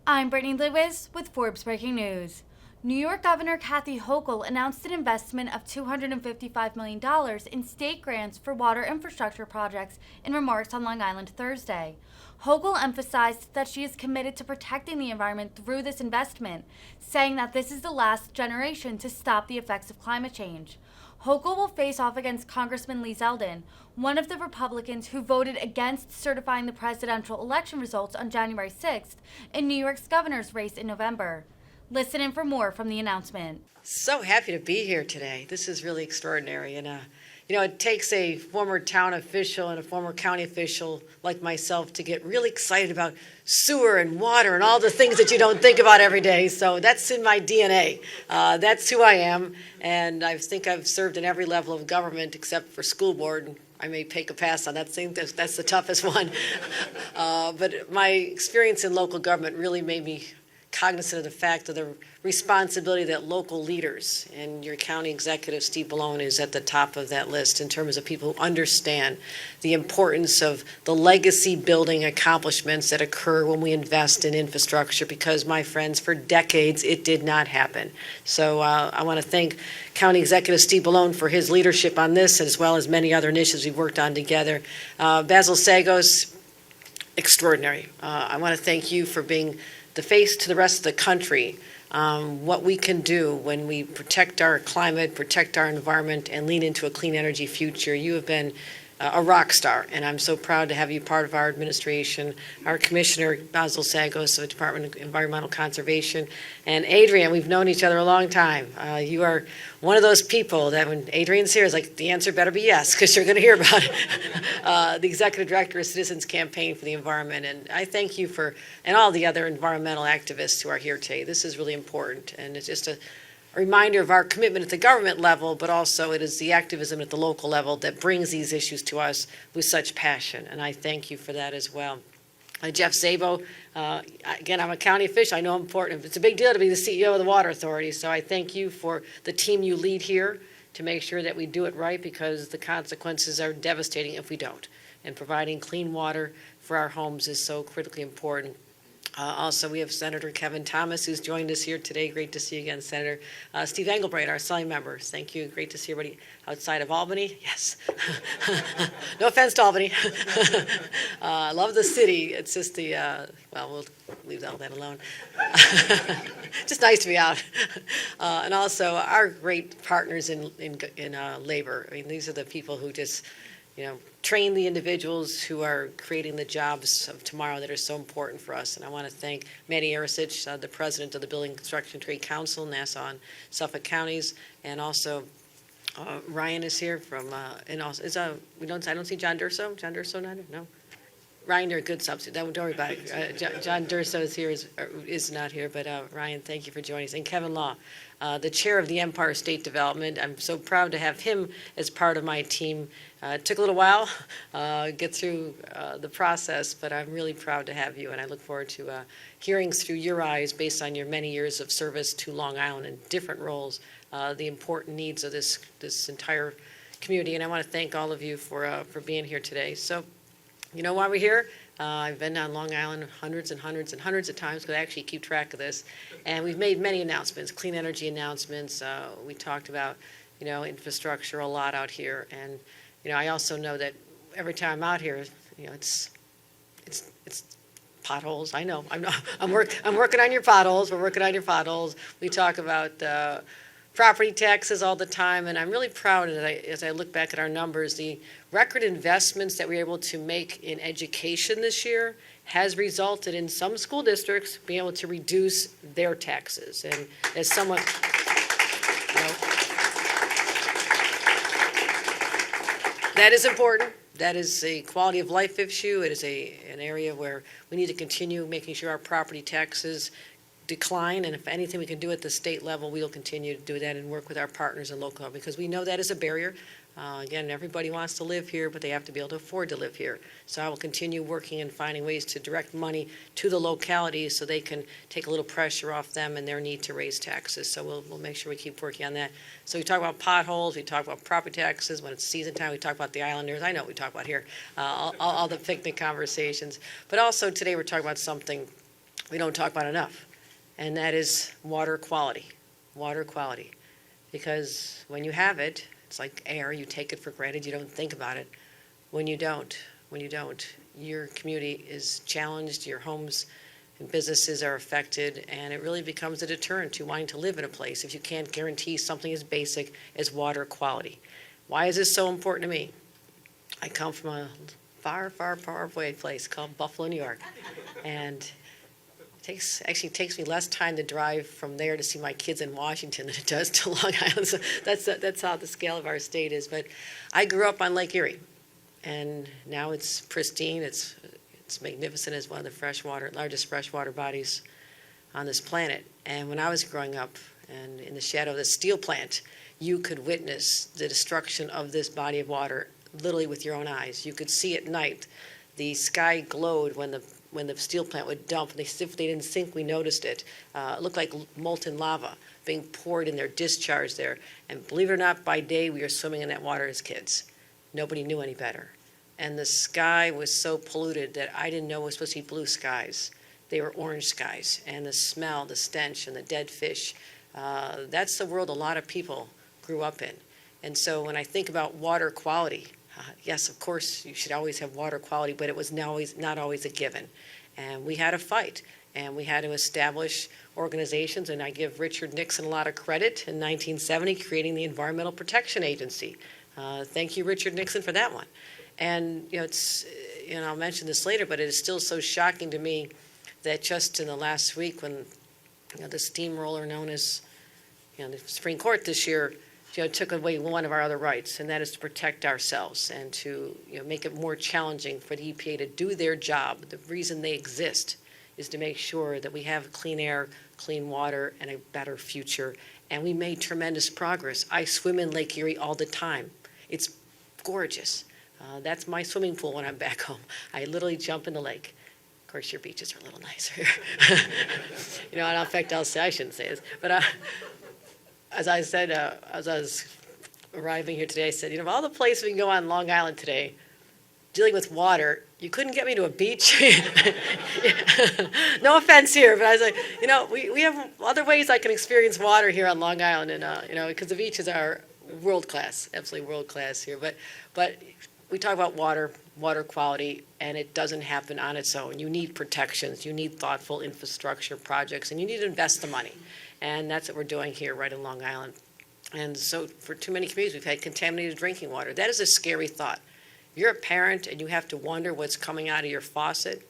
I'm Brittany Lewis with Forbes Breaking News. New York Governor Kathy Hochul announced an investment of $255 million in state grants for water infrastructure projects in remarks on Long Island Thursday. Hochul emphasized that she is committed to protecting the environment through this investment, saying that this is the last generation to stop the effects of climate change. Hochul will face off against Congressman Lee Zeldin, one of the Republicans who voted against certifying the presidential election results on January 6th in New York's governor's race in November. Listen in for more from the announcement. So happy to be here today. This is really extraordinary. And, it takes a former town official and a former county official like myself to get really excited about sewer and water and all the things that you don't think about every day. So that's in my DNA. That's who I am. And I think I've served in every level of government except for school board. I may take a pass on that thing. That's the toughest one. But my experience in local government really made me cognizant of the fact of the responsibility that local leaders, and your county executive, Steve Bellone, is at the top of that list in terms of people who understand the importance of the legacy building accomplishments that occur when we invest in infrastructure, because, my friends, for decades it did not happen. So I want to thank County Executive Steve Bellone for his leadership on this, as well as many other initiatives we've worked on together. Basil Sagos, extraordinary. I want to thank you for being the face to the rest of the country, what we can do when we protect our climate, protect our environment, and lean into a clean energy future. You have been a rock star, and I'm so proud to have you part of our administration. Our Commissioner, Basil Sagos of the Department of Environmental Conservation, and Adrian, we've known each other a long time. You are one of those people that when Adrian's here, is like, the answer better be yes, because you're going to hear about it. The Executive Director of Citizens Campaign for the Environment, and I thank you and all the other environmental activists who are here today. This is really important, and it's just a reminder of our commitment at the government level, but also it is the activism at the local level that brings these issues to us with such passion, and I thank you for that as well. Jeff Szabo, again, I'm a county official. I know I'm important. It's a big deal to be the CEO of the Water Authority, so I thank you for the team you lead here to make sure that we do it right, because the consequences are devastating if we don't. And providing clean water for our homes is so critically important. Also, we have Senator Kevin Thomas, who's joined us here today. Great to see you again, Senator. Steve Engelbreit, our Assembly member. Thank you. Great to see everybody outside of Albany. Yes. No offense to Albany. I love the city. It's just we'll leave all that alone. Just nice to be out. And also, our great partners in labor. I mean, these are the people who just train the individuals who are creating the jobs of tomorrow that are so important for us. And I want to thank Manny Arasich, the president of the Building Construction Trade Council, Nassau and Suffolk counties, and also Ryan is here from, and also I don't see John Durso. John Durso not here? No. Ryan, you're a good substitute. Don't worry about it. John Durso is not here, but Ryan, thank you for joining us. And Kevin Law, the chair of the Empire State Development. I'm so proud to have him as part of my team. It took a little while get through the process, but I'm really proud to have you, and I look forward to hearing through your eyes, based on your many years of service to Long Island in different roles, the important needs of this entire community. And I want to thank all of you for being here today. So, you know why we're here? I've been on Long Island hundreds and hundreds and hundreds of times, because I actually keep track of this. And we've made many announcements, clean energy announcements. We talked about, infrastructure a lot out here. And, I also know that every time I'm out here, it's potholes. I know. I'm working on your potholes. We're working on your potholes. We talk about property taxes all the time, and I'm really proud as I look back at our numbers, the record investments that we were able to make in education this year has resulted in some school districts being able to reduce their taxes. And as someone, that is important. That is a quality of life issue. It is an area where we need to continue making sure our property taxes decline, and if anything we can do at the state level, we'll continue to do that and work with our partners in local, because we know that is a barrier. Again, everybody wants to live here, but they have to be able to afford to live here. So I will continue working and finding ways to direct money to the localities so they can take a little pressure off them and their need to raise taxes. So we'll make sure we keep working on that. So we talk about potholes, we talk about property taxes. When it's season time, we talk about the Islanders. I know what we talk about here, all the picnic conversations. But also today we're talking about something we don't talk about enough, and that is water quality. Water quality. Because when you have it, it's like air, you take it for granted, you don't think about it. When you don't, your community is challenged, your homes and businesses are affected, and it really becomes a deterrent to wanting to live in a place if you can't guarantee something as basic as water quality. Why is this so important to me? I come from a far, far, far away place called Buffalo, New York, and it takes me less time to drive from there to see my kids in Washington than it does to Long Island. So that's how the scale of our state is. But I grew up on Lake Erie, and now it's pristine. It's magnificent as one of the largest freshwater bodies on this planet. And when I was growing up, and in the shadow of the steel plant, you could witness the destruction of this body of water literally with your own eyes. You could see at night the sky glowed when the steel plant would dump. If they didn't sink, we noticed it. It looked like molten lava being poured in their discharge there. And believe it or not, by day we were swimming in that water as kids. Nobody knew any better. And the sky was so polluted that I didn't know it was supposed to be blue skies. They were orange skies. And the smell, the stench, and the dead fish, that's the world a lot of people grew up in. And so when I think about water quality, yes, of course, you should always have water quality, but it was not always a given. And we had to fight, and we had to establish organizations, and I give Richard Nixon a lot of credit in 1970, creating the Environmental Protection Agency. Thank you, Richard Nixon, for that one. And, I'll mention this later, but it is still so shocking to me that just in the last week when, the steamroller known as, the Supreme Court this year, took away one of our other rights, and that is to protect ourselves and to make it more challenging for the EPA to do their job. The reason they exist is to make sure that we have clean air, clean water, and a better future. And we made tremendous progress. I swim in Lake Erie all the time. It's gorgeous. That's my swimming pool when I'm back home. I literally jump in the lake. Of course, your beaches are a little nicer. And in fact, I shouldn't say this, but as I said, as I was arriving here today, I said, of all the places we can go on Long Island today, dealing with water, you couldn't get me to a beach. No offense here, but I was like, we have other ways I can experience water here on Long Island, and because the beaches are world class, absolutely world class here. But we talk about water quality, and it doesn't happen on its own. You need protections, you need thoughtful infrastructure projects, and you need to invest the money. And that's what we're doing here right in Long Island. And so for too many communities, we've had contaminated drinking water. That is a scary thought. If you're a parent and you have to wonder what's coming out of your faucet,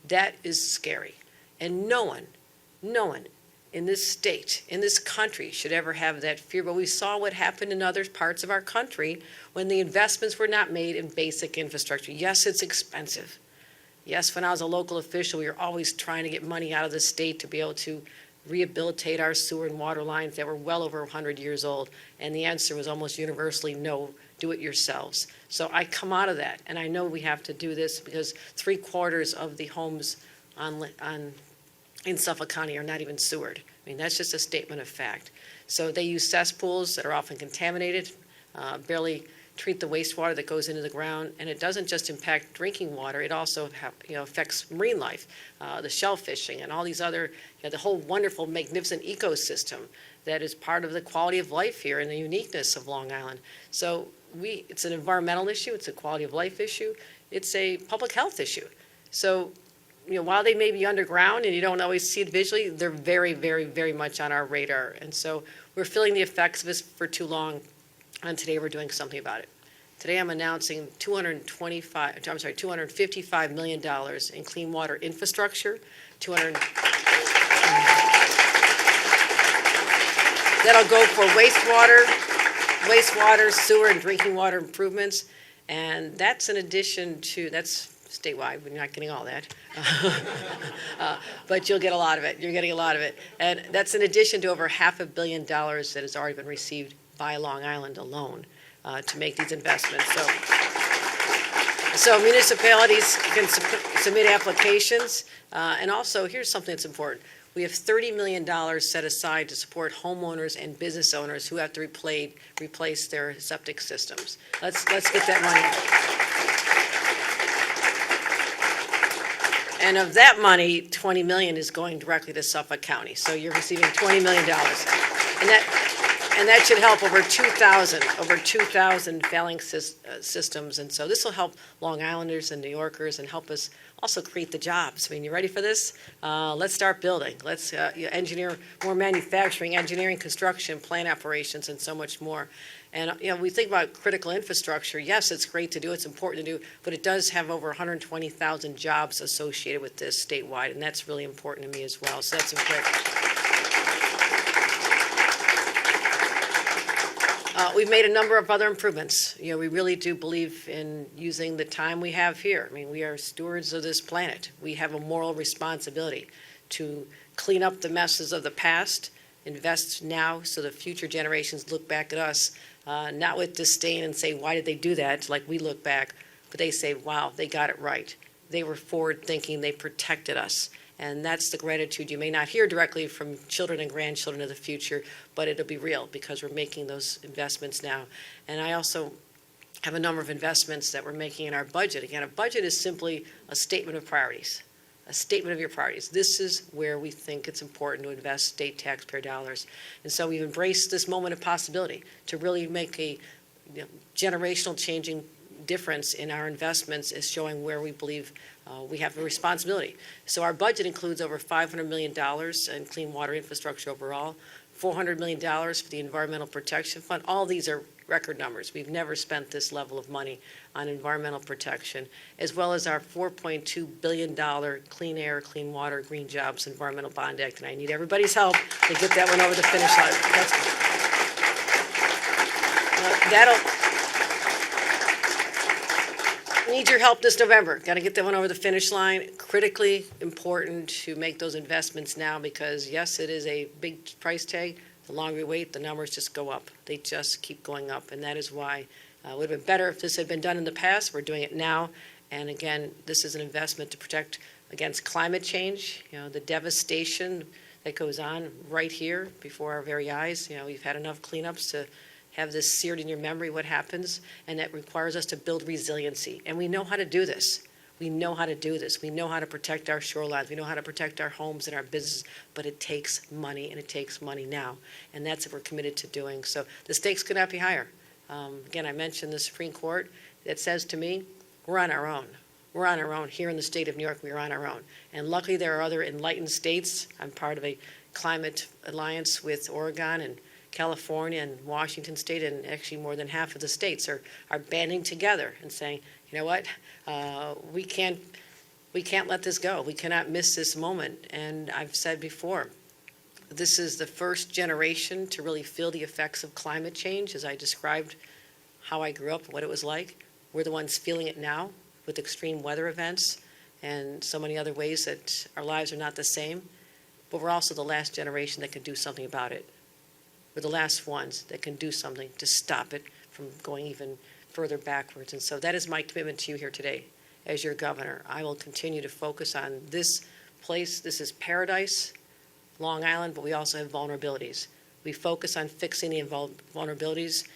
that is scary. And no one in this state, in this country, should ever have that fear. But we saw what happened in other parts of our country when the investments were not made in basic infrastructure. Yes, it's expensive. Yes, when I was a local official, we were always trying to get money out of the state to be able to rehabilitate our sewer and water lines that were well over 100 years old. And the answer was almost universally no, do it yourselves. So I come out of that, and I know we have to do this because 3/4 of the homes in Suffolk County are not even sewered. I mean, that's just a statement of fact. So they use cesspools that are often contaminated, barely treat the wastewater that goes into the ground, and it doesn't just impact drinking water, it also affects marine life, the shellfishing and all these other, the whole wonderful, magnificent ecosystem that is part of the quality of life here and the uniqueness of Long Island. So it's an environmental issue, it's a quality of life issue, it's a public health issue. So while they may be underground and you don't always see it visually, they're very, very, very much on our radar. And so we're feeling the effects of this for too long, and today we're doing something about it. Today I'm announcing $255 million in clean water infrastructure, that'll go for wastewater, sewer, and drinking water improvements. And that's in addition to, that's statewide, we're not getting all that. But you'll get a lot of it. You're getting a lot of it. And that's in addition to over $500 million that has already been received by Long Island alone to make these investments. So municipalities can submit applications. And also, here's something that's important. We have $30 million set aside to support homeowners and business owners who have to replace their septic systems. Let's get that money. And of that money, 20 million is going directly to Suffolk County. So you're receiving $20 million. And that should help over 2,000 failing systems. And so this will help Long Islanders and New Yorkers and help us also create the jobs. I mean, you ready for this? Let's start building. Let's engineer more manufacturing, engineering, construction, plant operations, and so much more. And, we think about critical infrastructure. Yes, it's great to do. It's important to do. But it does have over 120,000 jobs associated with this statewide. And that's really important to me as well. So that's important. We've made a number of other improvements. We really do believe in using the time we have here. I mean, we are stewards of this planet. We have a moral responsibility to clean up the messes of the past, invest now so the future generations look back at us, not with disdain and say, why did they do that, like we look back, but they say, wow, they got it right. They were forward thinking, they protected us. And that's the gratitude you may not hear directly from children and grandchildren of the future, but it'll be real because we're making those investments now. And I also have a number of investments that we're making in our budget. Again, a budget is simply a statement of priorities, a statement of your priorities. This is where we think it's important to invest state taxpayer dollars. And so we've embraced this moment of possibility to really make a generational changing difference in our investments is showing where we believe we have a responsibility. So our budget includes over $500 million in clean water infrastructure overall, $400 million for the Environmental Protection Fund. All these are record numbers. We've never spent this level of money on environmental protection, as well as our $4.2 billion Clean Air, Clean Water, Green Jobs Environmental Bond Act. And I need everybody's help to get that one over the finish line. Need your help this November. Got to get that one over the finish line. Critically important to make those investments now because, yes, it is a big price tag. The longer we wait, the numbers just go up. They just keep going up, and that is why it would have been better if this had been done in the past. We're doing it now, and again, this is an investment to protect against climate change, the devastation that goes on right here before our very eyes. We've had enough cleanups to have this seared in your memory what happens, and that requires us to build resiliency. And we know how to do this. We know how to do this. We know how to protect our shorelines. We know how to protect our homes and our businesses, but it takes money, and it takes money now. And that's what we're committed to doing. So the stakes could not be higher. Again, I mentioned the Supreme Court that says to me, we're on our own. We're on our own. Here in the state of New York, we are on our own. And luckily, there are other enlightened states. I'm part of a climate alliance with Oregon and California and Washington State, and actually more than half of the states are banding together and saying, you know what, we can't let this go. We cannot miss this moment. And I've said before, this is the first generation to really feel the effects of climate change, as I described how I grew up, what it was like. We're the ones feeling it now with extreme weather events and so many other ways that our lives are not the same. But we're also the last generation that can do something about it. We're the last ones that can do something to stop it from going even further backwards. And so that is my commitment to you here today as your governor. I will continue to focus on this place. This is paradise, Long Island, but we also have vulnerabilities. We focus on fixing the vulnerabilities,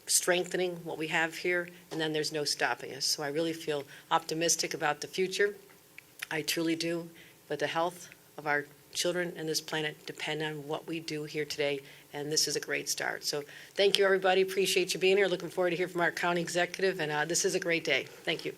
strengthening what we have here, and then there's no stopping us. So I really feel optimistic about the future. I truly do. But the health of our children and this planet depend on what we do here today, and this is a great start. So thank you, everybody. Appreciate you being here. Looking forward to hear from our county executive, and this is a great day. Thank you.